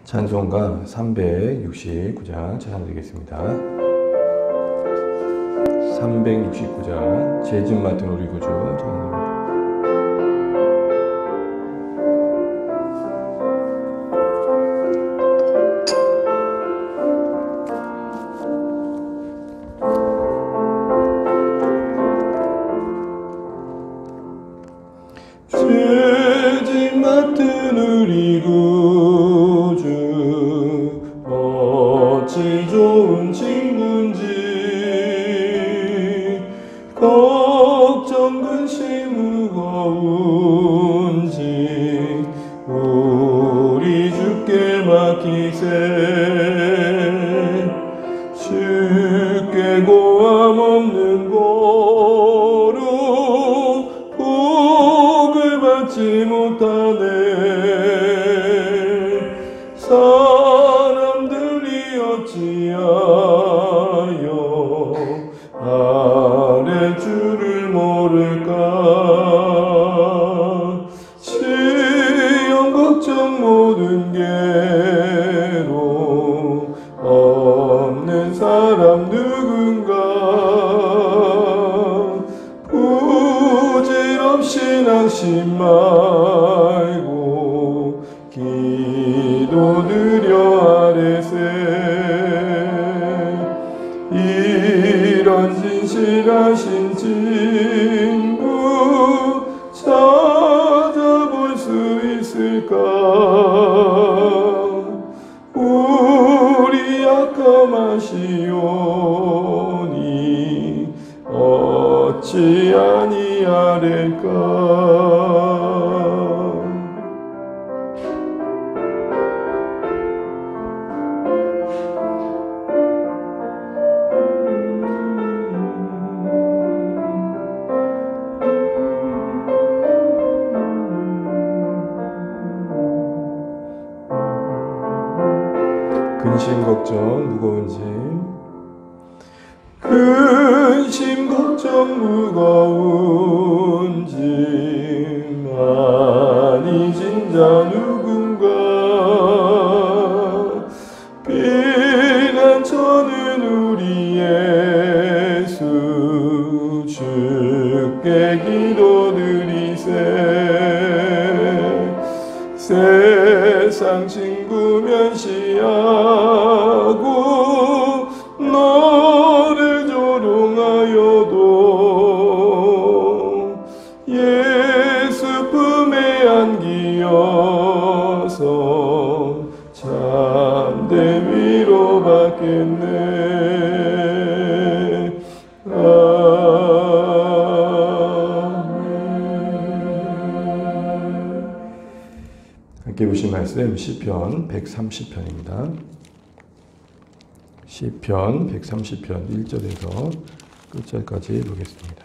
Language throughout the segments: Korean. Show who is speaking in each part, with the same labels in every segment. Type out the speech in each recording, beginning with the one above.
Speaker 1: 찬송가 369장 찬양드리겠습니다. 369장 죄짐 맡은 우리 구주 찬양드립니다.
Speaker 2: 죄짐 맡은 우리 구주 어찌 좋은 친구인지 걱정 근심 무거운지 우리 주께 맡기세. 주께 고함 없는 고로 복을 받지 못하네. 사람들이 어찌하여 아랫줄을 모를까. 시험 걱정 모든 괴로 없는 사람 누군가. 부질없이 낙심 말고 기도드려 아뢰세. 이런 진실하신 친구 찾아볼 수 있을까. 우리 약함하시오니 어찌 아니하릴까.
Speaker 1: 근심 걱정 무거운 짐,
Speaker 2: 근심 걱정 무거운 짐 많이 진 자 누군가. 피난처는 우리 예수 주께 기도드리세. 세상 친구 면시하고 너를 조롱하여도 예수 품에 안기어서 참된 위로받겠네.
Speaker 1: 함께 보신 말씀 시편 130편입니다. 시편 130편 1절에서 끝절까지 보겠습니다.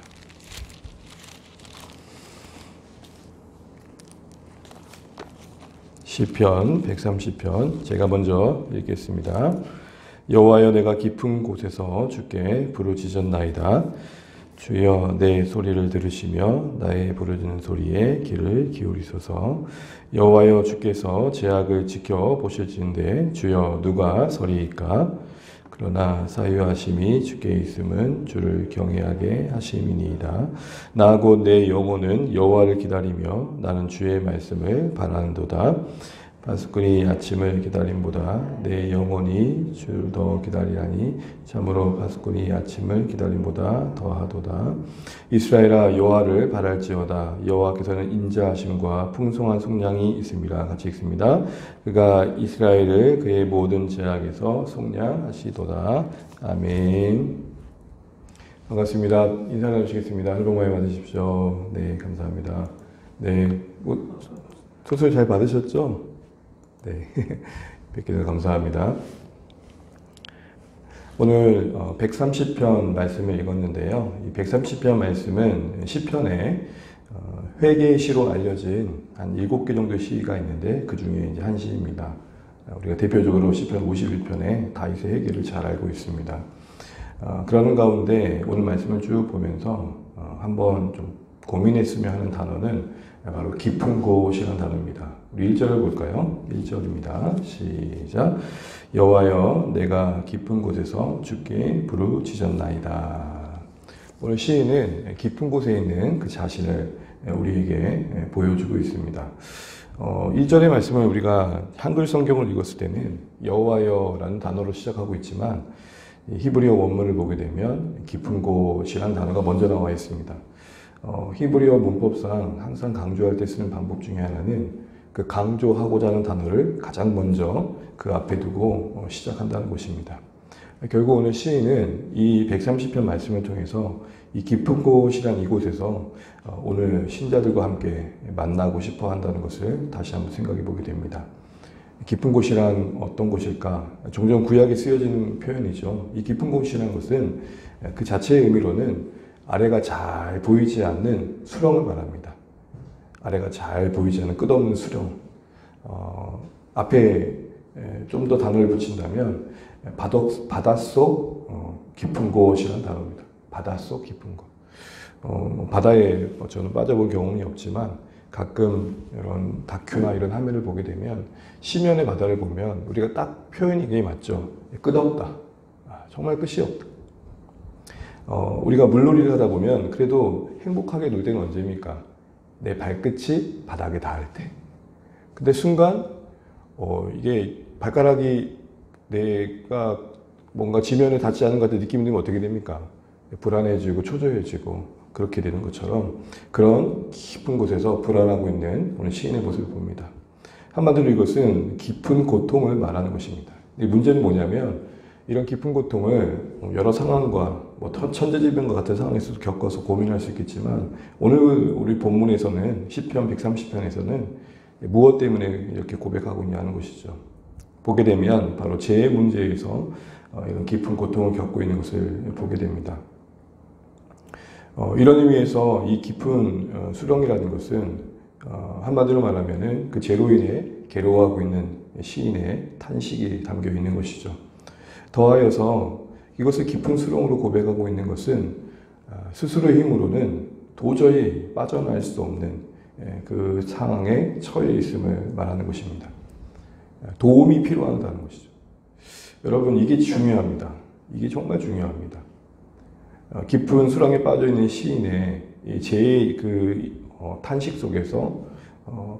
Speaker 1: 시편 130편 제가 먼저 읽겠습니다. 여호와여, 내가 깊은 곳에서 주께 부르짖었나이다. 주여, 내 소리를 들으시며 나의 부르짖는 소리에 귀를 기울이소서. 여호와여, 주께서 제 악을 지켜보실진데 주여 누가 서리이까. 그러나 사유하심이 주께 있음은 주를 경외하게 하심이니이다. 나 곧 내 영혼은 여호와를 기다리며 나는 주의 말씀을 바라는도다. 바스꾼이 아침을 기다림보다 내 영혼이 주를 더 기다리라니 참으로 바스꾼이 아침을 기다림보다 더하도다. 이스라엘아, 여호와를 바랄지어다. 여호와께서는 인자하심과 풍성한 속량이 있음이라. 같이 읽습니다. 그가 이스라엘을 그의 모든 죄악에서 속량하시도다. 아멘. 반갑습니다. 인사 나누시겠습니다. 새해 복 많이 받으십시오. 네, 감사합니다. 네, 소설 잘 받으셨죠? 네, 뵙게 되어 감사합니다. 오늘 130편 말씀을 읽었는데요. 이 130편 말씀은 시편에 회개의 시로 알려진 한 7개 정도의 시가 있는데 그 중에 이제 한 시입니다. 우리가 대표적으로 시편 51편에 다윗의 회개를 잘 알고 있습니다. 그러는 가운데 오늘 말씀을 쭉 보면서 한번 좀 고민했으면 하는 단어는 바로 깊은 곳이라는 단어입니다. 우리 1절을 볼까요? 1절입니다. 시작. 여호와여 내가 깊은 곳에서 주께 부르짖었나이다. 오늘 시인은 깊은 곳에 있는 그 자신을 우리에게 보여주고 있습니다. 1절의 말씀을 우리가 한글 성경을 읽었을 때는 여호와여라는 단어로 시작하고 있지만 히브리어 원문을 보게 되면 깊은 곳이라는 단어가 먼저 나와 있습니다. 히브리어 문법상 항상 강조할 때 쓰는 방법 중에 하나는 그 강조하고자 하는 단어를 가장 먼저 그 앞에 두고 시작한다는 것입니다. 결국 오늘 시인은 이 130편 말씀을 통해서 이 깊은 곳이란 이곳에서 오늘 신자들과 함께 만나고 싶어 한다는 것을 다시 한번 생각해 보게 됩니다. 깊은 곳이란 어떤 곳일까? 종종 구약에 쓰여지는 표현이죠. 이 깊은 곳이라는 것은 그 자체의 의미로는 아래가 잘 보이지 않는 수렁을 말합니다. 아래가 잘 보이지 않는 끝없는 수렁. 앞에 좀 더 단어를 붙인다면 바닷속 깊은 곳이라는 단어입니다. 바닷속 깊은 곳. 바다에 저는 빠져본 경험이 없지만 가끔 이런 다큐나 이런 화면을 보게 되면 심연의 바다를 보면 우리가 딱 표현이 굉장히 맞죠. 끝없다. 정말 끝이 없다. 우리가 물놀이를 하다 보면 그래도 행복하게 놀 때는 언제입니까? 내 발끝이 바닥에 닿을 때. 근데 순간 이게 발가락이 내가 뭔가 지면에 닿지 않은 것 같은 느낌이 들면 어떻게 됩니까? 불안해지고 초조해지고 그렇게 되는 것처럼 그런 깊은 곳에서 불안하고 있는 오늘 시인의 모습을 봅니다. 한마디로 이것은 깊은 고통을 말하는 것입니다. 문제는 뭐냐면 이런 깊은 고통을 여러 상황과 천재지변과 같은 상황에서도 겪어서 고민할 수 있겠지만 오늘 우리 본문에서는 시편 130편에서는 무엇 때문에 이렇게 고백하고 있냐는 것이죠. 보게 되면 바로 죄의 문제에서 이런 깊은 고통을 겪고 있는 것을 보게 됩니다. 이런 의미에서 이 깊은 수렁이라는 것은 한마디로 말하면 그 죄로 인해 괴로워하고 있는 시인의 탄식이 담겨 있는 것이죠. 더하여서 이것을 깊은 수렁으로 고백하고 있는 것은 스스로의 힘으로는 도저히 빠져나갈 수 없는 그 상황에 처해 있음을 말하는 것입니다. 도움이 필요하다는 것이죠. 여러분 이게 중요합니다. 이게 정말 중요합니다. 깊은 수렁에 빠져 있는 시인의 죄의 탄식 속에서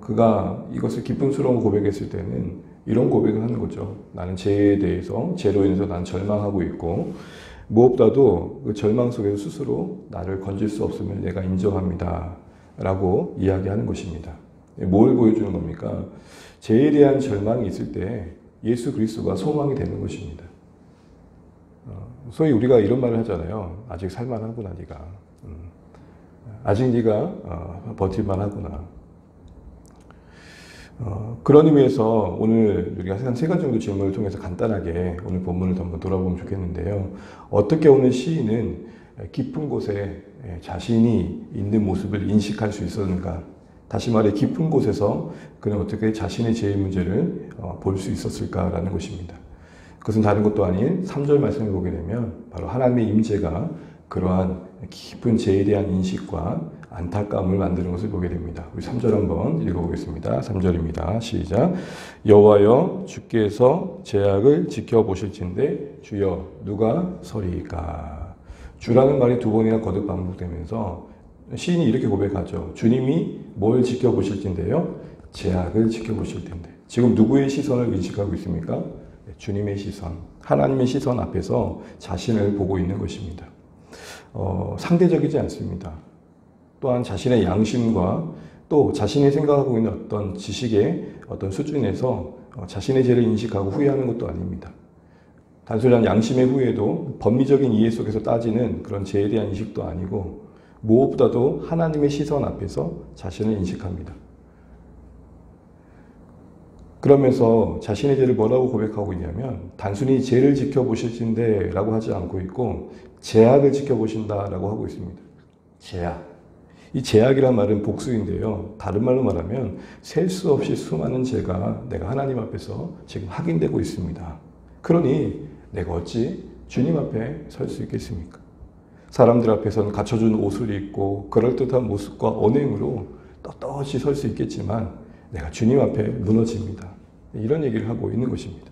Speaker 1: 그가 이것을 깊은 수렁으로 고백했을 때는 이런 고백을 하는 거죠. 나는 죄에 대해서, 죄로 인해서 난 절망하고 있고 무엇보다도 그 절망 속에서 스스로 나를 건질 수 없음을 내가 인정합니다. 라고 이야기하는 것입니다. 뭘 보여주는 겁니까? 죄에 대한 절망이 있을 때 예수 그리스도가 소망이 되는 것입니다. 소위 우리가 이런 말을 하잖아요. 아직 살만하구나 네가. 아직 네가 버틸만 하구나. 그런 의미에서 오늘 우리가 한 세 가지 정도 질문을 통해서 간단하게 오늘 본문을 한번 돌아보면 좋겠는데요. 어떻게 오늘 시인은 깊은 곳에 자신이 있는 모습을 인식할 수 있었는가? 다시 말해 깊은 곳에서 그는 어떻게 자신의 죄의 문제를 볼 수 있었을까라는 것입니다. 그것은 다른 것도 아닌 3절 말씀을 보게 되면 바로 하나님의 임재가 그러한 깊은 죄에 대한 인식과 안타까움을 만드는 것을 보게 됩니다. 우리 3절 한번 읽어보겠습니다. 3절입니다. 시작. 여호와여 주께서 죄악을 지켜보실진대 주여 누가 서리이까. 주라는 말이 두 번이나 거듭 반복되면서 시인이 이렇게 고백하죠. 주님이 뭘 지켜보실진데요? 죄악을 지켜보실 텐데. 지금 누구의 시선을 인식하고 있습니까? 주님의 시선, 하나님의 시선 앞에서 자신을 보고 있는 것입니다. 상대적이지 않습니다. 또한 자신의 양심과 또 자신이 생각하고 있는 어떤 지식의 어떤 수준에서 자신의 죄를 인식하고 후회하는 것도 아닙니다. 단순한 양심의 후회도 법리적인 이해 속에서 따지는 그런 죄에 대한 인식도 아니고 무엇보다도 하나님의 시선 앞에서 자신을 인식합니다. 그러면서 자신의 죄를 뭐라고 고백하고 있냐면 단순히 죄를 지켜보실진데 라고 하지 않고 있고 죄악을 지켜보신다라고 하고 있습니다. 죄악. 이 죄악이란 말은 복수인데요. 다른 말로 말하면 셀 수 없이 수많은 죄가 내가 하나님 앞에서 지금 확인되고 있습니다. 그러니 내가 어찌 주님 앞에 설 수 있겠습니까? 사람들 앞에서는 갖춰준 옷을 입고 그럴듯한 모습과 언행으로 떳떳이 설 수 있겠지만 내가 주님 앞에 무너집니다. 이런 얘기를 하고 있는 것입니다.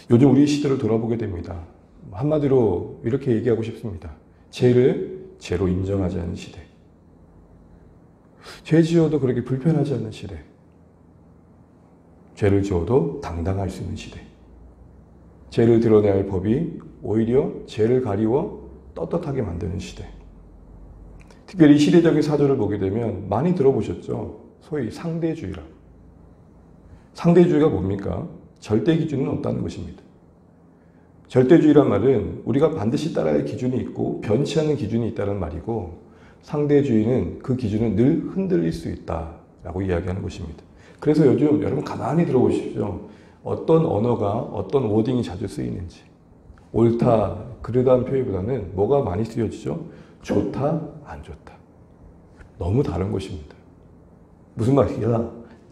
Speaker 1: 요즘 우리 시대를 돌아보게 됩니다. 한마디로 이렇게 얘기하고 싶습니다. 죄를 죄로 인정하지 않는 시대. 죄 지어도 그렇게 불편하지 않는 시대. 죄를 지어도 당당할 수 있는 시대. 죄를 드러내야 할 법이 오히려 죄를 가리워 떳떳하게 만드는 시대. 특별히 시대적인 사조를 보게 되면 많이 들어보셨죠? 소위 상대주의라. 상대주의가 뭡니까? 절대 기준은 없다는 것입니다. 절대주의란 말은 우리가 반드시 따라야 할 기준이 있고 변치 않는 기준이 있다는 말이고, 상대주의는 그 기준은 늘 흔들릴 수 있다라고 이야기하는 것입니다. 그래서 요즘 여러분 가만히 들어보십시오. 어떤 언어가 어떤 워딩이 자주 쓰이는지. 옳다, 그르다는 표현보다는 뭐가 많이 쓰여지죠? 좋다, 안 좋다. 너무 다른 것입니다. 무슨 말이야?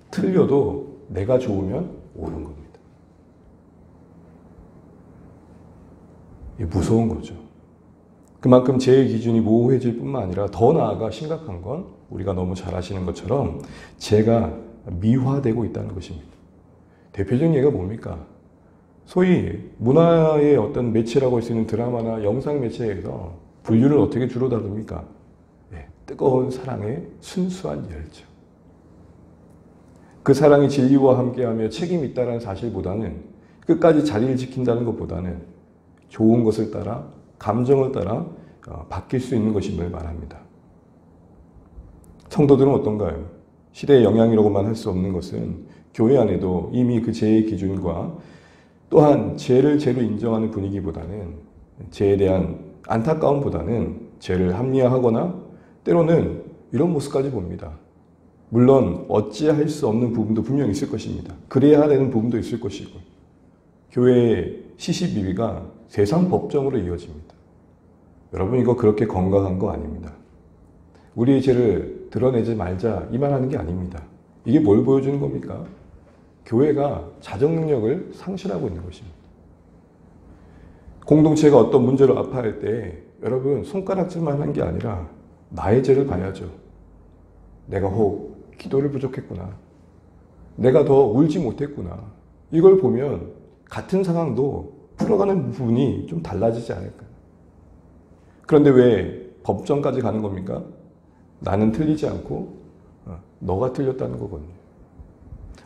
Speaker 1: 틀려도 내가 좋으면 옳은 겁니다. 이게 무서운 거죠. 그만큼 죄의 기준이 모호해질 뿐만 아니라 더 나아가 심각한 건 우리가 너무 잘 아시는 것처럼 죄가 미화되고 있다는 것입니다. 대표적인 예가 뭡니까? 소위 문화의 어떤 매체라고 할 수 있는 드라마나 영상 매체에서 분류를 어떻게 주로 다룹니까? 네, 뜨거운 사랑의 순수한 열정. 그 사랑이 진리와 함께하며 책임이 있다는 사실보다는, 끝까지 자리를 지킨다는 것보다는 좋은 것을 따라, 감정을 따라 바뀔 수 있는 것임을 말합니다. 성도들은 어떤가요? 시대의 영향이라고만 할 수 없는 것은 교회 안에도 이미 그 죄의 기준과 또한 죄를 죄로 인정하는 분위기보다는, 죄에 대한 안타까움보다는 죄를 합리화하거나 때로는 이런 모습까지 봅니다. 물론 어찌할 수 없는 부분도 분명히 있을 것입니다. 그래야 되는 부분도 있을 것이고, 교회의 시시비비가 세상 법정으로 이어집니다. 여러분, 이거 그렇게 건강한 거 아닙니다. 우리의 죄를 드러내지 말자 이 말하는 게 아닙니다. 이게 뭘 보여주는 겁니까? 교회가 자정 능력을 상실하고 있는 것입니다. 공동체가 어떤 문제로 아파할 때 여러분 손가락질만 하는 게 아니라 나의 죄를 봐야죠. 내가 혹 기도를 부족했구나. 내가 더 울지 못했구나. 이걸 보면 같은 상황도 풀어가는 부분이 좀 달라지지 않을까. 그런데 왜 법정까지 가는 겁니까? 나는 틀리지 않고 너가 틀렸다는 거거든요.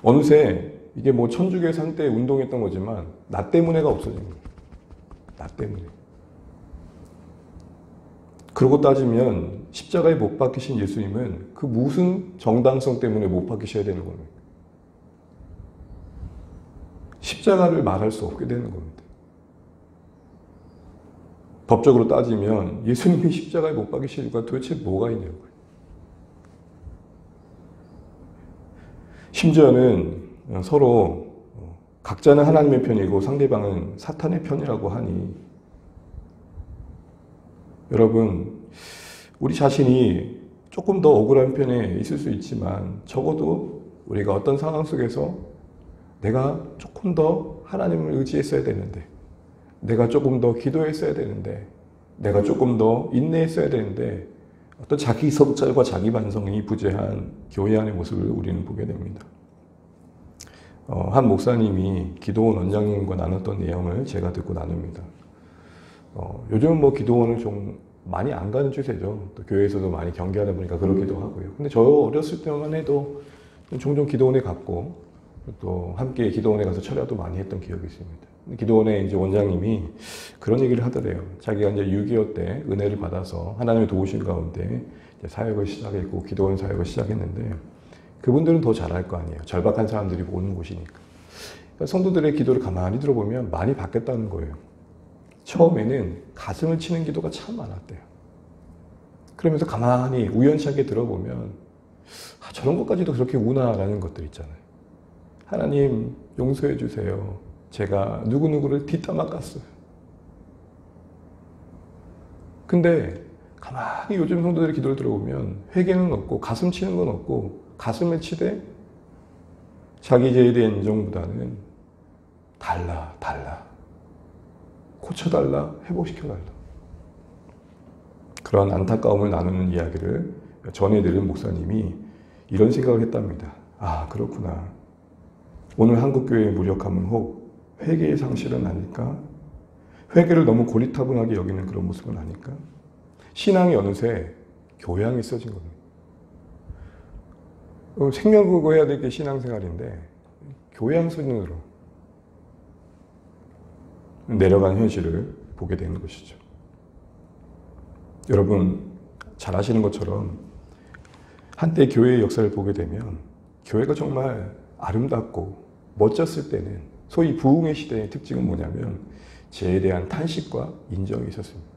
Speaker 1: 어느새 이게 뭐 천주교에서 한때 운동했던 거지만 나 때문에가 없어진 거예요. 나 때문에. 그러고 따지면 십자가에 못 박히신 예수님은 그 무슨 정당성 때문에 못 박히셔야 되는 겁니까? 십자가를 말할 수 없게 되는 겁니다. 법적으로 따지면 예수님이 십자가에 못 박히실 이유가 도대체 뭐가 있냐고요. 심지어는 서로 각자는 하나님의 편이고 상대방은 사탄의 편이라고 하니, 여러분 우리 자신이 조금 더 억울한 편에 있을 수 있지만 적어도 우리가 어떤 상황 속에서 내가 조금 더 하나님을 의지했어야 되는데, 내가 조금 더 기도했어야 되는데, 내가 조금 더 인내했어야 되는데, 어떤 자기 성찰과 자기 반성이 부재한 교회 안의 모습을 우리는 보게 됩니다. 한 목사님이 기도원 원장님과 나눴던 내용을 제가 듣고 나눕니다. 요즘은 뭐 기도원을 좀 많이 안 가는 추세죠. 또 교회에서도 많이 경계하다 보니까 그렇기도 하고요. 근데 저 어렸을 때만 해도 종종 기도원에 갔고, 또 함께 기도원에 가서 철야도 많이 했던 기억이 있습니다. 기도원의 이제 원장님이 그런 얘기를 하더래요. 자기가 이제 6.25 때 은혜를 받아서 하나님의 도우신 가운데 이제 사역을 시작했고, 기도원 사역을 시작했는데, 그분들은 더 잘할 거 아니에요. 절박한 사람들이 오는 곳이니까. 그러니까 성도들의 기도를 가만히 들어보면 많이 바뀌었다는 거예요. 처음에는 가슴을 치는 기도가 참 많았대요. 그러면서 가만히 우연찮게 들어보면 저런 것까지도 그렇게 우나라는 것들 있잖아요. 하나님 용서해 주세요. 제가 누구누구를 뒷담화 깠어요. 근데 가만히 요즘 성도들의 기도를 들어보면 회개는 없고 가슴 치는 건 없고, 가슴을 치되 자기 죄에 대한 인정보다는 달라, 고쳐달라, 회복시켜달라, 그런 안타까움을 나누는 이야기를 전에 들은 목사님이 이런 생각을 했답니다. 아, 그렇구나. 오늘 한국교회의 무력함은 혹 회개의 상실은 아닐까? 회개를 너무 고리타분하게 여기는 그런 모습은 아닐까? 신앙이 어느새 교양이 써진 겁니다. 생명구고 해야 될 게 신앙생활인데 교양 수준으로 내려간 현실을 보게 되는 것이죠. 여러분 잘 아시는 것처럼 한때 교회의 역사를 보게 되면 교회가 정말 아름답고 멋졌을 때는 소위 부흥의 시대의 특징은 뭐냐면 죄에 대한 탄식과 인정이 있었습니다.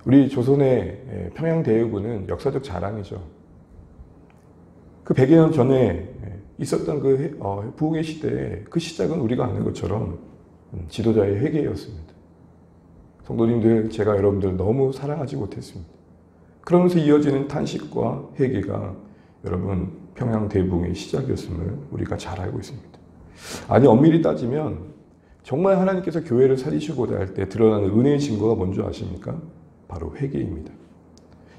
Speaker 1: 우리 조선의 평양대유군은 역사적 자랑이죠. 그 100여 년 전에 있었던 그 부흥의 시대에 그 시작은 우리가 아는 것처럼 지도자의 회개였습니다. 성도님들, 제가 여러분들 너무 사랑하지 못했습니다. 그러면서 이어지는 탄식과 회개가 여러분 평양 대부흥의 시작이었음을 우리가 잘 알고 있습니다. 아니 엄밀히 따지면 정말 하나님께서 교회를 살리시고자 할 때 드러나는 은혜의 증거가 뭔지 아십니까? 바로 회개입니다.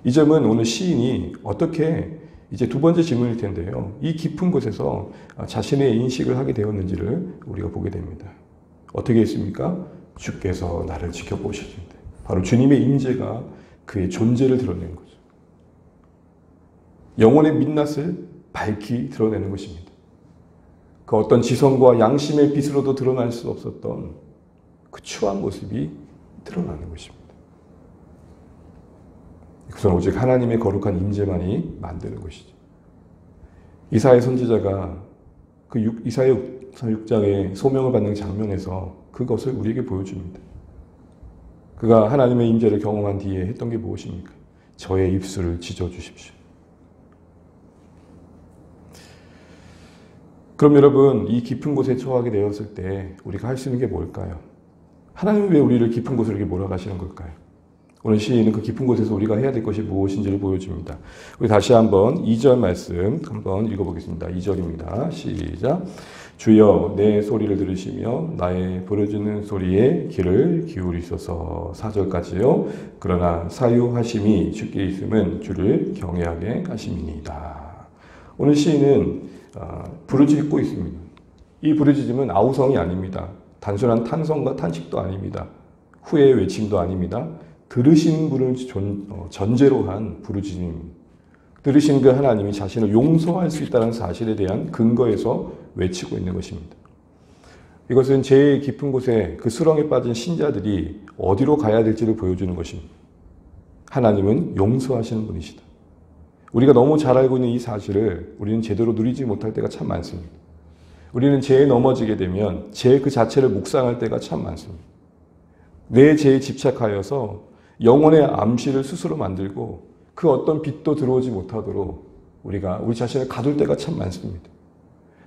Speaker 1: 이 점은 오늘 시인이 어떻게 이제 두 번째 질문일 텐데요. 이 깊은 곳에서 자신의 인식을 하게 되었는지를 우리가 보게 됩니다. 어떻게 했습니까? 주께서 나를 지켜보셨는데 바로 주님의 임재가 그의 존재를 드러낸 거죠. 영혼의 민낯을 밝히 드러내는 것입니다. 그 어떤 지성과 양심의 빛으로도 드러날 수 없었던 그 추한 모습이 드러나는 것입니다. 그것은 오직 하나님의 거룩한 임재만이 만드는 것이죠. 이사야 선지자가 그 이사야 6장의 소명을 받는 장면에서 그것을 우리에게 보여줍니다. 그가 하나님의 임재를 경험한 뒤에 했던 게 무엇입니까? 저의 입술을 찢어주십시오. 그럼 여러분 이 깊은 곳에 처하게 되었을 때 우리가 할 수 있는 게 뭘까요? 하나님은 왜 우리를 깊은 곳으로 이렇게 몰아가시는 걸까요? 오늘 시인은 그 깊은 곳에서 우리가 해야 될 것이 무엇인지를 보여줍니다. 우리 다시 한번 2절 말씀 한번 읽어보겠습니다. 2절입니다. 시작. 주여 내 소리를 들으시며 나의 부르짖는 소리에 귀를 기울이소서. 4절까지요. 그러나 사유하심이 주께 있음은 주를 경외하게 하심이니이다. 오늘 시인은 부르짖고 있습니다. 이 부르짖음은 아우성이 아닙니다. 단순한 탄성과 탄식도 아닙니다. 후회의 외침도 아닙니다. 들으신 분을 전제로 한 부르짖음입니다. 들으신 그 하나님이 자신을 용서할 수 있다는 사실에 대한 근거에서 외치고 있는 것입니다. 이것은 제일 깊은 곳에 그 수렁에 빠진 신자들이 어디로 가야 될지를 보여주는 것입니다. 하나님은 용서하시는 분이시다. 우리가 너무 잘 알고 있는 이 사실을 우리는 제대로 누리지 못할 때가 참 많습니다. 우리는 죄에 넘어지게 되면 죄 그 자체를 묵상할 때가 참 많습니다. 내 죄에 집착하여서 영혼의 암시를 스스로 만들고 그 어떤 빛도 들어오지 못하도록 우리가 우리 자신을 가둘 때가 참 많습니다.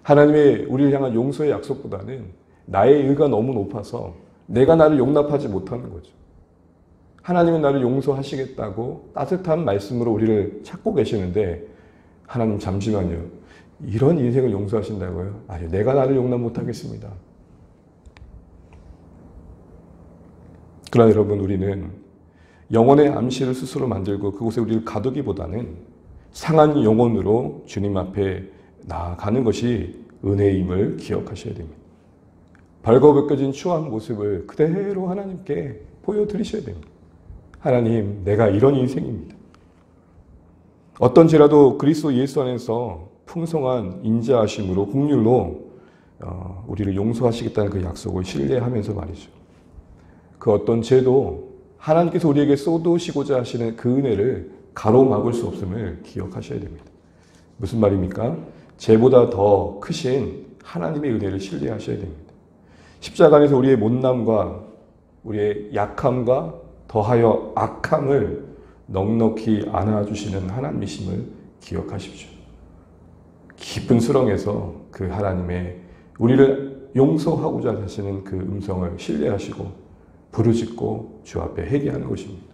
Speaker 1: 하나님의 우리를 향한 용서의 약속보다는 나의 의가 너무 높아서 내가 나를 용납하지 못하는 거죠. 하나님은 나를 용서하시겠다고 따뜻한 말씀으로 우리를 찾고 계시는데 하나님 잠시만요. 이런 인생을 용서하신다고요? 아니, 내가 나를 용납 못하겠습니다. 그러나 여러분 우리는 영혼의 암시를 스스로 만들고 그곳에 우리를 가두기보다는 상한 영혼으로 주님 앞에 나아가는 것이 은혜임을 기억하셔야 됩니다. 벌거벗겨진 추한 모습을 그대로 하나님께 보여드리셔야 됩니다. 하나님, 내가 이런 인생입니다. 어떤 죄라도 그리스도 예수 안에서 풍성한 인자하심으로 긍휼로 우리를 용서하시겠다는 그 약속을 신뢰하면서 말이죠. 그 어떤 죄도 하나님께서 우리에게 쏟으시고자 하시는 그 은혜를 가로막을 수 없음을 기억하셔야 됩니다. 무슨 말입니까? 죄보다 더 크신 하나님의 은혜를 신뢰하셔야 됩니다. 십자가 안에서 우리의 못남과 우리의 약함과 더하여 악함을 넉넉히 안아주시는 하나님이심을 기억하십시오. 깊은 수렁에서 그 하나님의 우리를 용서하고자 하시는 그 음성을 신뢰하시고 부르짖고 주 앞에 회개하는 것입니다.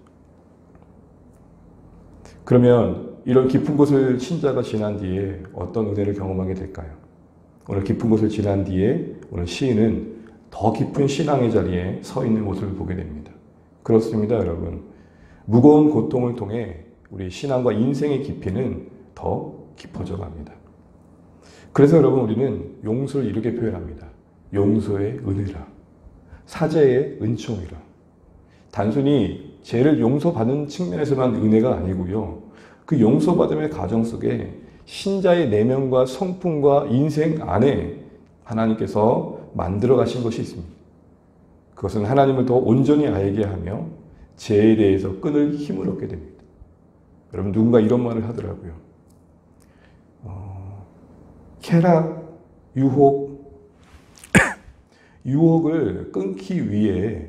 Speaker 1: 그러면 이런 깊은 곳을 신자가 지난 뒤에 어떤 은혜를 경험하게 될까요? 오늘 깊은 곳을 지난 뒤에 오늘 시인은 더 깊은 신앙의 자리에 서 있는 모습을 보게 됩니다. 그렇습니다, 여러분. 무거운 고통을 통해 우리 신앙과 인생의 깊이는 더 깊어져 갑니다. 그래서 여러분 우리는 용서를 이렇게 표현합니다. 용서의 은혜라. 사죄의 은총이라. 단순히 죄를 용서받는 측면에서만 은혜가 아니고요. 그 용서받음의 과정 속에 신자의 내면과 성품과 인생 안에 하나님께서 만들어 가신 것이 있습니다. 그것은 하나님을 더 온전히 알게 하며 죄에 대해서 끊을 힘을 얻게 됩니다. 여러분 누군가 이런 말을 하더라고요. 쾌락, 유혹을 끊기 위해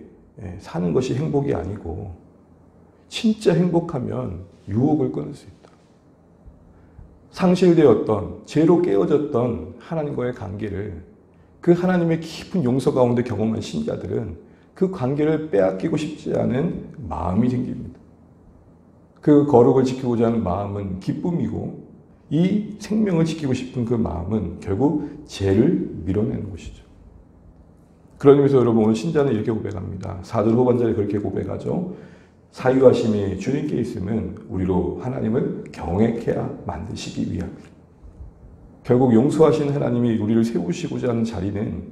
Speaker 1: 사는 것이 행복이 아니고 진짜 행복하면 유혹을 끊을 수 있다. 상실되었던, 죄로 깨어졌던 하나님과의 관계를 그 하나님의 깊은 용서 가운데 경험한 신자들은 그 관계를 빼앗기고 싶지 않은 마음이 생깁니다. 그 거룩을 지키고자 하는 마음은 기쁨이고 이 생명을 지키고 싶은 그 마음은 결국 죄를 밀어내는 것이죠. 그런 의미에서 여러분 오늘 신자는 이렇게 고백합니다. 사도 후반절에 그렇게 고백하죠. 사유하심이 주님께 있으면 우리로 하나님을 경외케 만드시기 위함이라. 결국 용서하신 하나님이 우리를 세우시고자 하는 자리는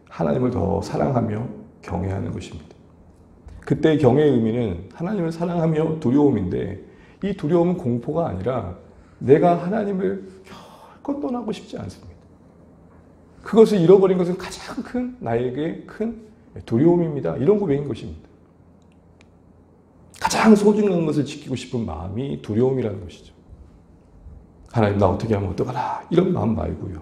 Speaker 1: 하나님을 더 사랑하며 경외하는 것입니다. 그때 경외의 의미는 하나님을 사랑하며 두려움인데 이 두려움은 공포가 아니라 내가 하나님을 결코 떠나고 싶지 않습니다. 그것을 잃어버린 것은 가장 큰 나에게 큰 두려움입니다. 이런 고백인 것입니다. 가장 소중한 것을 지키고 싶은 마음이 두려움이라는 것이죠. 하나님 나 어떻게 하면 어떡하나 이런 마음 말고요.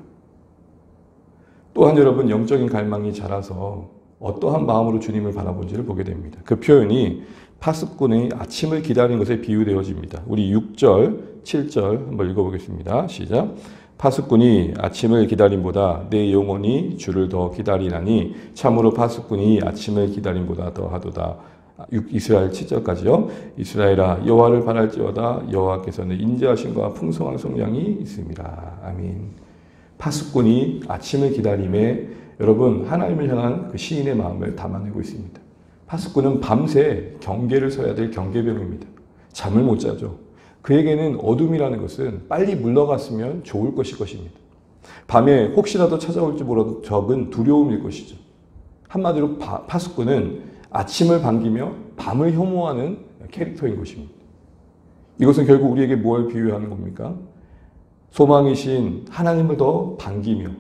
Speaker 1: 또한 여러분 영적인 갈망이 자라서 어떠한 마음으로 주님을 바라본지를 보게 됩니다. 그 표현이 파수꾼의 아침을 기다리는 것에 비유되어집니다. 우리 6절, 7절 한번 읽어보겠습니다. 시작. 파수꾼이 아침을 기다림보다 내 영혼이 주를 더 기다리나니 참으로 파수꾼이 아침을 기다림보다 더하도다. 이스라엘 7절까지요. 이스라엘아 여호와를 바랄지어다 여호와께서는 인자하심과 풍성한 성량이 있습니다. 아멘. 파수꾼이 아침을 기다림에 여러분 하나님을 향한 그 시인의 마음을 담아내고 있습니다. 파수꾼은 밤새 경계를 서야 될 경계병입니다. 잠을 못 자죠. 그에게는 어둠이라는 것은 빨리 물러갔으면 좋을 것입니다. 밤에 혹시라도 찾아올지 모르는 적은 두려움일 것이죠. 한마디로 파수꾼은 아침을 반기며 밤을 혐오하는 캐릭터인 것입니다. 이것은 결국 우리에게 뭘 비유하는 겁니까? 소망이신 하나님을 더 반기며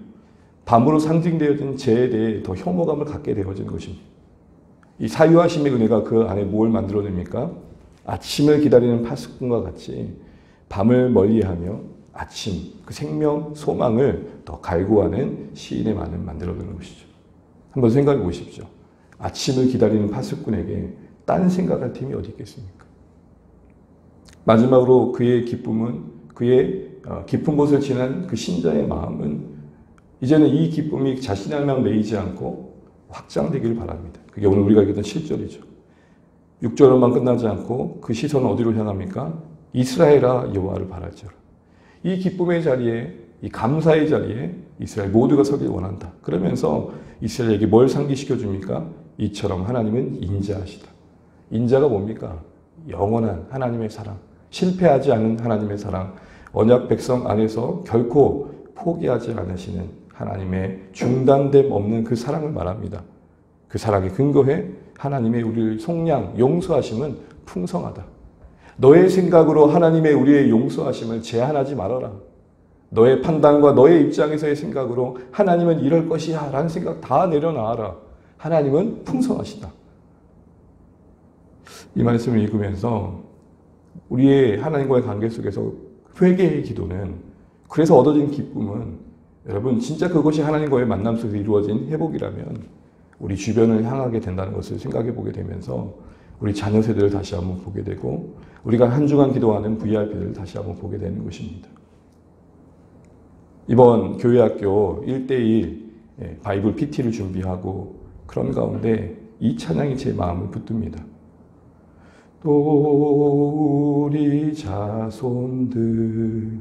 Speaker 1: 밤으로 상징되어진 죄에 대해 더 혐오감을 갖게 되어지는 것입니다. 이 사유하심의 은혜가 그 안에 뭘 만들어냅니까? 아침을 기다리는 파수꾼과 같이 밤을 멀리하며 아침, 그 생명, 소망을 더 갈구하는 시인의 마음을 만들어내는 것이죠. 한번 생각해 보십시오. 아침을 기다리는 파수꾼에게 딴 생각할 틈이 어디 있겠습니까? 마지막으로 그의 기쁨은 그의 깊은 곳을 지난 그 신자의 마음은 이제는 이 기쁨이 자신에만 매이지 않고 확장되기를 바랍니다. 그게 오늘 우리가 읽었던 7절이죠. 6절로만 끝나지 않고 그 시선은 어디로 향합니까? 이스라엘아 여호와를 바랄지어라. 이 기쁨의 자리에 이 감사의 자리에 이스라엘 모두가 서길 원한다. 그러면서 이스라엘에게 뭘 상기시켜 줍니까? 이처럼 하나님은 인자하시다. 인자가 뭡니까? 영원한 하나님의 사랑, 실패하지 않은 하나님의 사랑, 언약 백성 안에서 결코 포기하지 않으시는 하나님의 중단됨 없는 그 사랑을 말합니다. 그 사랑에 근거해 하나님의 우리를 속량, 용서하심은 풍성하다. 너의 생각으로 하나님의 우리의 용서하심을 제한하지 말아라. 너의 판단과 너의 입장에서의 생각으로 하나님은 이럴 것이야 라는 생각 다 내려놔라. 하나님은 풍성하시다. 이 말씀을 읽으면서 우리의 하나님과의 관계 속에서 회개의 기도는, 그래서 얻어진 기쁨은 여러분 진짜 그것이 하나님과의 만남 속에서 이루어진 회복이라면 우리 주변을 향하게 된다는 것을 생각해 보게 되면서 우리 자녀 세대를 다시 한번 보게 되고 우리가 한 주간 기도하는 VIP들을 다시 한번 보게 되는 것입니다. 이번 교회학교 1대1 바이블 PT를 준비하고 그런 가운데 이 찬양이 제 마음을 붙듭니다. 또 우리 자손들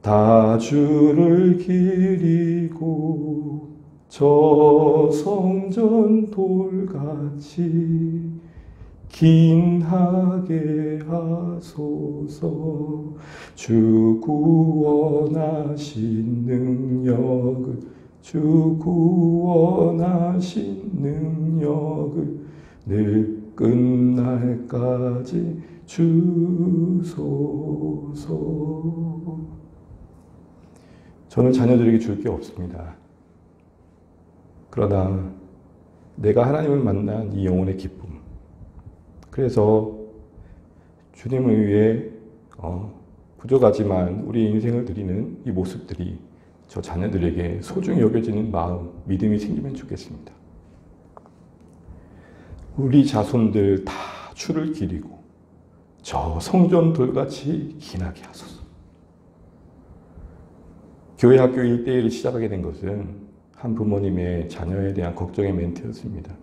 Speaker 1: 다 주를 기리고 저 성전 돌같이 긴하게 하소서. 주 구원하신 능력을, 주 구원하신 능력을 늘 끝날까지 주소서. 저는 자녀들에게 줄 게 없습니다. 그러나 내가 하나님을 만난 이 영혼의 기쁨, 그래서 주님을 위해 부족하지만 우리 인생을 드리는 이 모습들이 저 자녀들에게 소중히 여겨지는 마음, 믿음이 생기면 좋겠습니다. 우리 자손들 다 주를 기리고 저 성전 돌같이 기나게 하소서. 교회 학교 1대1을 시작하게 된 것은 한 부모님의 자녀에 대한 걱정의 멘트였습니다.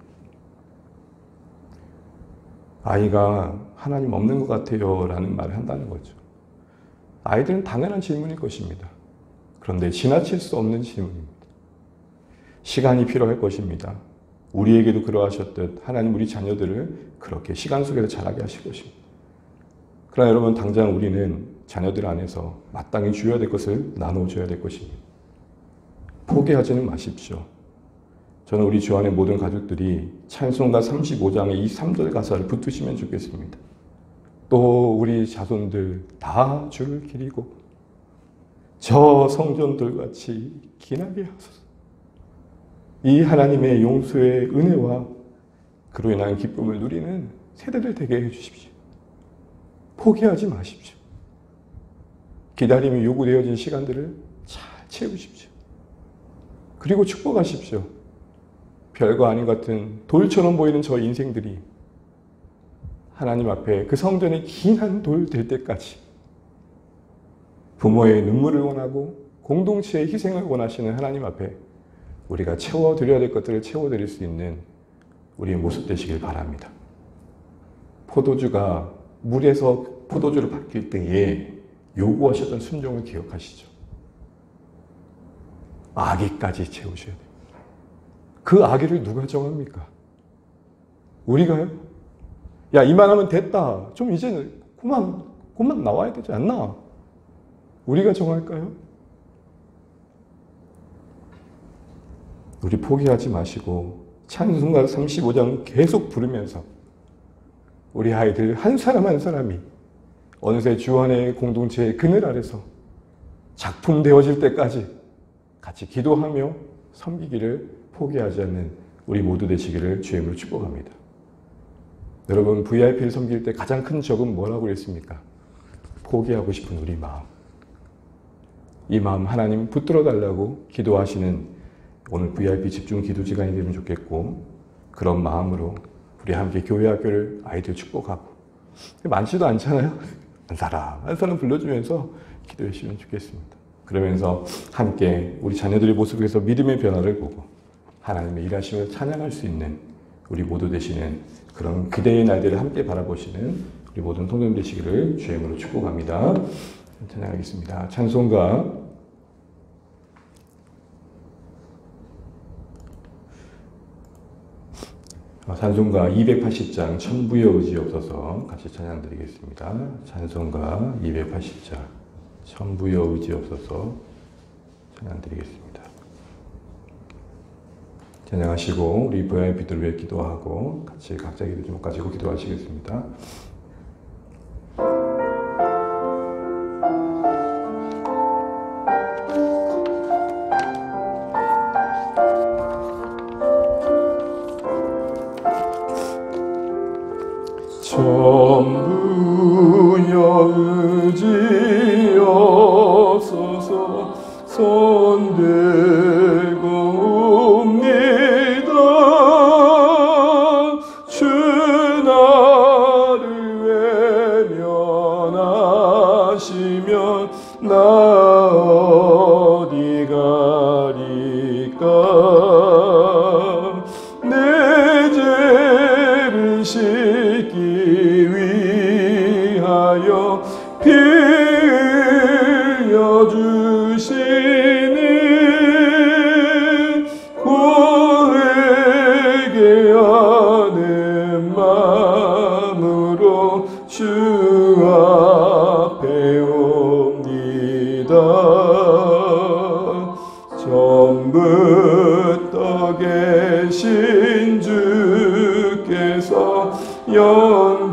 Speaker 1: 아이가 하나님 없는 것 같아요 라는 말을 한다는 거죠. 아이들은 당연한 질문일 것입니다. 그런데 지나칠 수 없는 질문입니다. 시간이 필요할 것입니다. 우리에게도 그러하셨듯 하나님 우리 자녀들을 그렇게 시간 속에서 자라게 하실 것입니다. 그러나 여러분, 당장 우리는 자녀들 안에서 마땅히 줘야 될 것을 나눠줘야 될 것입니다. 포기하지는 마십시오. 저는 우리 주 안의 모든 가족들이 찬송가 35장의 이 3절 가사를 붙으시면 좋겠습니다. 또 우리 자손들 다 주를 기리고 저 성전들같이 기나게 하소서. 이 하나님의 용서의 은혜와 그로 인한 기쁨을 누리는 세대들 되게 해주십시오. 포기하지 마십시오. 기다림이 요구되어진 시간들을 잘 채우십시오. 그리고 축복하십시오. 별거 아닌 것 같은 돌처럼 보이는 저 인생들이 하나님 앞에 그 성전의 긴 한 돌 될 때까지 부모의 눈물을 원하고 공동체의 희생을 원하시는 하나님 앞에 우리가 채워드려야 될 것들을 채워드릴 수 있는 우리의 모습 되시길 바랍니다. 포도주가 물에서 포도주로 바뀔 때에 요구하셨던 순종을 기억하시죠. 아기까지 채우셔야 돼요. 그 아기를 누가 정합니까? 우리가요? 야, 이만하면 됐다. 좀 이제 그만 나와야 되지 않나? 우리가 정할까요? 우리 포기하지 마시고 찬송가 35장 계속 부르면서 우리 아이들 한 사람 한 사람이 어느새 주 안의 공동체의 그늘 아래서 작품 되어질 때까지 같이 기도하며 섬기기를 포기하지 않는 우리 모두 되시기를 주의 이름으로 축복합니다. 여러분, VIP를 섬길 때 가장 큰 적은 뭐라고 그랬습니까? 포기하고 싶은 우리 마음. 이 마음 하나님 붙들어 달라고 기도하시는 오늘 VIP 집중 기도 시간이 되면 좋겠고, 그런 마음으로 우리 함께 교회 학교를 아이들 축복하고, 많지도 않잖아요. 한 사람 불러주면서 기도해 주시면 좋겠습니다. 그러면서 함께 우리 자녀들의 모습에서 믿음의 변화를 보고 하나님의 일하심을 찬양할 수 있는 우리 모두 되시는 그런 그대의 날들을 함께 바라보시는 우리 모든 통념 되시기를 주의 이름으로 축복합니다. 찬양하겠습니다. 찬송가 280장 천부의 의지 없어서 같이 찬양 드리겠습니다. 찬송가 280장 천부의 의지 없어서 찬양 드리겠습니다. 찬양하시고 우리 VIP들 위해 기도하고 같이 각자 기도 좀 가지고 기도하시겠습니다.
Speaker 2: 천부여 의지 없어서 손들고 옵니다. 주 나를 외면하시면 나 어디 가리까. 내 죄를 씻기 위하여 피 대신 주께서 영죽을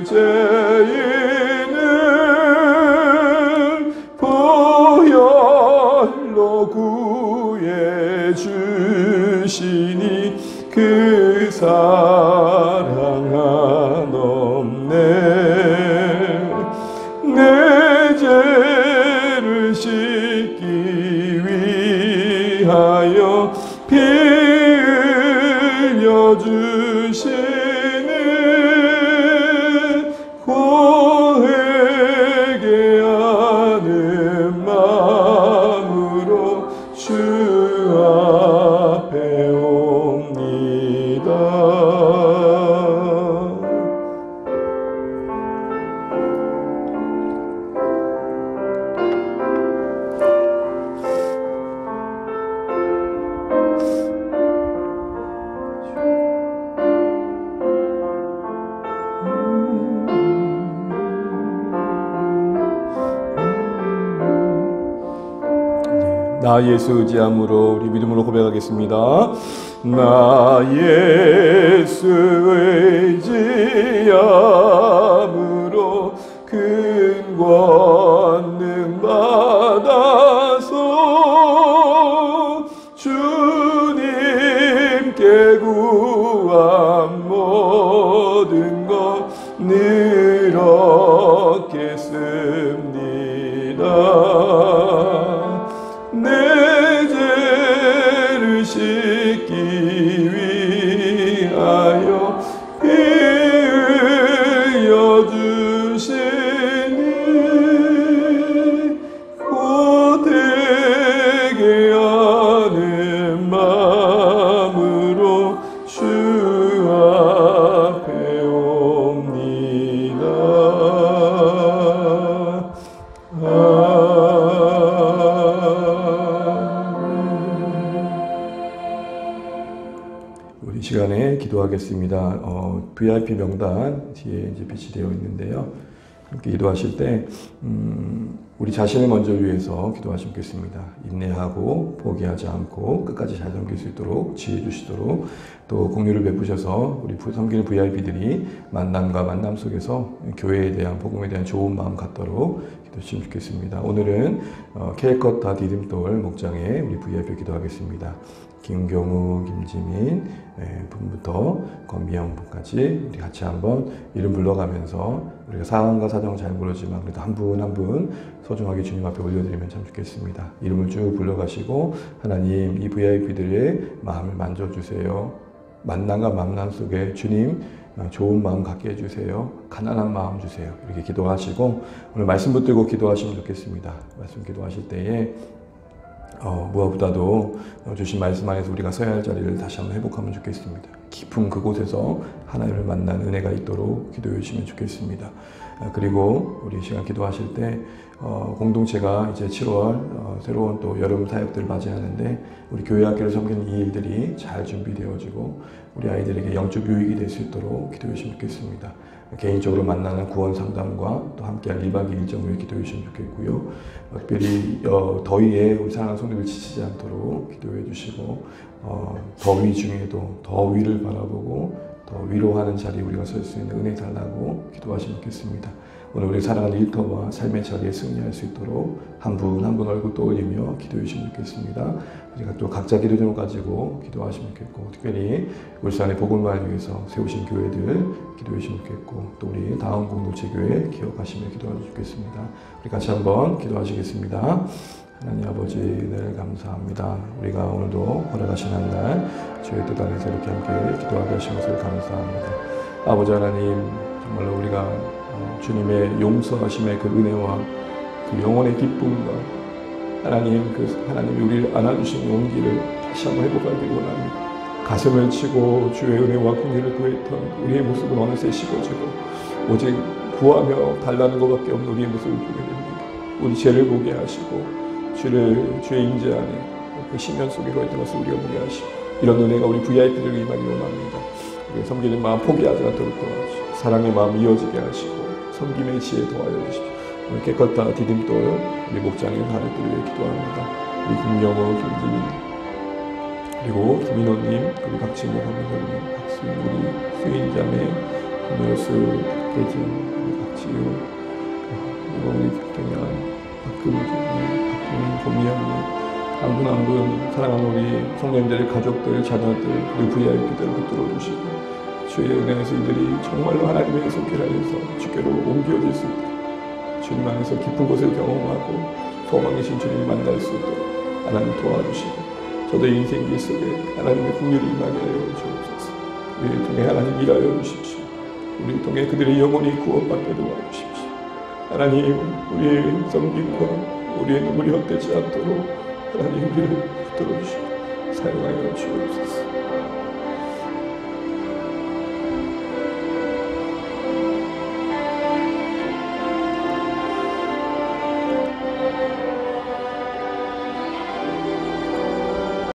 Speaker 2: 죄인을 보혈로 구해 주시니 그 사랑 한없네. 내 죄를 씻기 위하여 피 흘려 주시는 고회개하는 마음으로 주 앞에 옵니다. 나 예수 의지함으로 우리 믿음으로 고백하겠습니다. 나 예수 의지함으로 큰 권능 받아서 주님께 구한 모든 것 늘 얻겠습니다. 내 죄를 씻기 위하여 피 흘려 주시니 고되게 하는 마음으로 주 앞에 옵니다. 우리 시간에 기도하겠습니다. VIP 명단 뒤에 이제 빛이 되어 있는데요. 함께 기도하실 때 우리 자신을 먼저 위해서 기도하시면 좋겠습니다. 인내하고 포기하지 않고 끝까지 잘 섬길 수 있도록 지혜 주시도록 또 공유를 베푸셔서 우리 섬기는 VIP들이 만남과 만남 속에서 교회에 대한 복음에 대한 좋은 마음 갖도록 기도하시면 좋겠습니다. 오늘은 케이컷 디딤돌 목장에 우리 VIP 기도하겠습니다. 김경우, 김지민 분부터 권미영 분까지 우리 같이 한번 이름 불러가면서 우리가 상황과 사정 잘 모르지만 그래도 한 분 한 분 소중하게 주님 앞에 올려드리면 참 좋겠습니다. 이름을 쭉 불러가시고 하나님 이 VIP들의 마음을 만져주세요. 만남과 만남 속에 주님 좋은 마음 갖게 해주세요. 가난한 마음 주세요. 이렇게 기도하시고 오늘 말씀 붙들고 기도하시면 좋겠습니다. 말씀 기도하실 때에 무엇보다도 주신 말씀 안에서 우리가 서야 할 자리를 다시 한번 회복하면 좋겠습니다. 깊은 그곳에서 하나님을 만난 은혜가 있도록 기도해 주시면 좋겠습니다. 그리고 우리 시간 기도하실 때 공동체가 이제 7월 새로운 또 여름 사역들을 맞이하는데 우리 교회 학교를 섬기는 이 일들이 잘 준비되어지고 우리 아이들에게 영적 유익이 될 수 있도록 기도해 주시면 좋겠습니다. 개인적으로 만나는 구원 상담과 또 함께할 1박 2일 정도의 기도해 주시면 좋겠고요. 특별히 더위에 우리 사랑하는 성도들 지치지 않도록 기도해 주시고 더위 중에도 더위를 바라보고 더 위로하는 자리에 우리가 설 수 있는 은혜 달라고 기도하시면 좋겠습니다. 오늘 우리 사랑하는 일터와 삶의 자리에 승리할 수 있도록 한 분 한 분 얼굴 떠올리며 기도해 주시면 좋겠습니다. 우리가 또 각자 기도 제목 가지고 기도하시면 좋겠고 특별히 울산의 복음을 위해서 세우신 교회들 기도해 주시면 좋겠고 또 우리 다음 공동체 교회 기억하시며 기도하시면 좋겠습니다. 우리 같이 한번 기도하시겠습니다. 하나님 아버지 은혜를 감사합니다. 우리가 오늘도 허락하신 한날 주의 뜻 안에서 이렇게 함께 기도하게 하신 것을 감사합니다. 아버지 하나님 정말로 우리가 주님의 용서하심의 그 은혜와 그 영혼의 기쁨과 하나님이 우리를 안아주신 용기를 다시 한번 회복하기 원합니다. 가슴을 치고 주의 은혜와 긍휼을 구했던 우리의 모습은 어느새 식어지고 오직 구하며 달라는 것밖에 없는 우리의 모습을 보게 됩니다. 우리 죄를 보게 하시고 주의 임재 안에 그 심연 속에 거했던 것을 우리가 보게 하시고 이런 은혜가 우리 VIP들에게 임하기 원합니다. 우리가 섬기는 마음 포기하지 않도록 도와주시고 사랑의 마음 이어지게 하시고 섬김의 지혜 도와여 주십시오. 오늘 깨끗한 디딤돌 우리 목장의 가족들을 위해 기도합니다. 우리 김영호, 김지민 그리고 김인호님, 그리고 박진호 사무장님, 박수인 우리 수인자매, 김효수, 박혜진, 박지우, 이번에 격동이한 박금주, 박금인, 조미영님, 한 분 한 분 사랑하는 우리 성년들의 가족들, 자녀들, 그리고 VIP들을 붙들어 주시고 주의 은혜에서 이들이 정말로 하나님의 속길 안에서 주께로 옮겨질 수 있도록 주님 안에서 깊은 곳을 경험하고 소망이신 주님을 만날 수 있도록 하나님 도와주시고 저도 인생 길 속에 하나님의 긍휼이 임하게 하여 주옵소서. 우리를 통해 하나님 일하여 주십시오. 우리를 통해 그들의 영혼이 구원받게 도와주십시오. 하나님 우리의 섬김과 우리의 눈물이 헛되지 않도록 하나님 우리를 붙들어 주시고 사용하여 주옵소서.